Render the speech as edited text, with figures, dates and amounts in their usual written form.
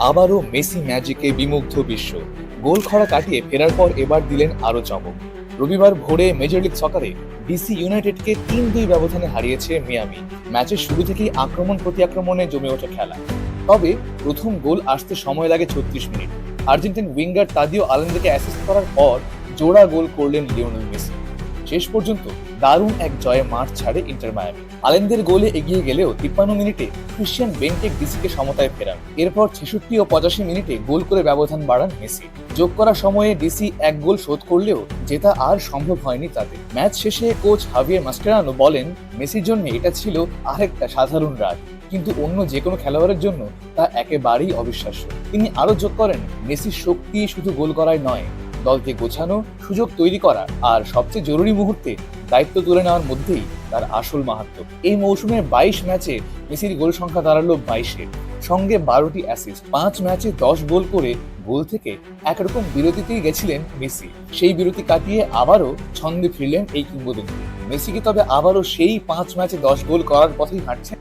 আবারও মেসি ম্যাজিকে বিমুগ্ধ বিশ্ব। গোল খরা কাটিয়ে ফেরার পর এবার দিলেন আরো চমক। রবিবার ভোরে মেজর লিগ সকারে ডিসি ইউনাইটেডকে ৩-২ ব্যবধানে হারিয়েছে মিয়ামি। ম্যাচের শুরু থেকেই আক্রমণ প্রতি আক্রমণে জমে ওঠে খেলা। তবে প্রথম গোল আসতে সময় লাগে ৩৬ মিনিট। আর্জেন্টিন উইঙ্গার তাদিও আলেন্দেকে অ্যাসিস্ট করার পর জোড়া গোল করলেন লিওনেল মেসি। শেষ পর্যন্ত দারুণ এক জয়ে মাঠ ছাড়ে ইন্টার মায়ামি। আলেন্দের গোলে এগিয়ে গেলেও ৫৩ মিনিটে ক্রিশ্চিয়ান বেনটেক ডিসিকে সমতায় ফেরান। এরপর ৬৬ ও ৮৫ মিনিটে গোল করে ব্যবধান বাড়ান মেসি। যোগ করা সময়ে ডিসি এক গোল শোধ করলেও জেতা আর সম্ভব হয়নি তাদের। ম্যাচ শেষে কোচ হাভিয়ের মাস্কেরানো বলেন, মেসির জন্য এটা ছিল আরেকটা সাধারণ রাত, কিন্তু অন্য যে কোনো খেলোয়াড়ের জন্য তা একেবারেই অবিশ্বাস্য। তিনি আরো যোগ করেন, মেসির শক্তি শুধু গোল করাই নয়, দলকে গোছানো, সুযোগ তৈরি করা আর সবচেয়ে জরুরি মুহূর্তে দায়িত্ব তুলে নেওয়ার মধ্যেই তার আসল মাহাত্ম্য। এই মৌসুমের ২২ ম্যাচে মেসির গোল সংখ্যা দাঁড়ালো ২২-এ, সঙ্গে ১২টি অ্যাসিস্ট। ৫ ম্যাচে ১০ গোল করে গোল থেকে একরকম বিরতিতেই গেছিলেন মেসি। সেই বিরতি কাটিয়ে আবারও ছন্দে ফিরলেন এই কিংবদন্তি। মেসি কি তবে আবারও সেই ৫ ম্যাচে ১০ গোল করার পথেই হাঁটছেন?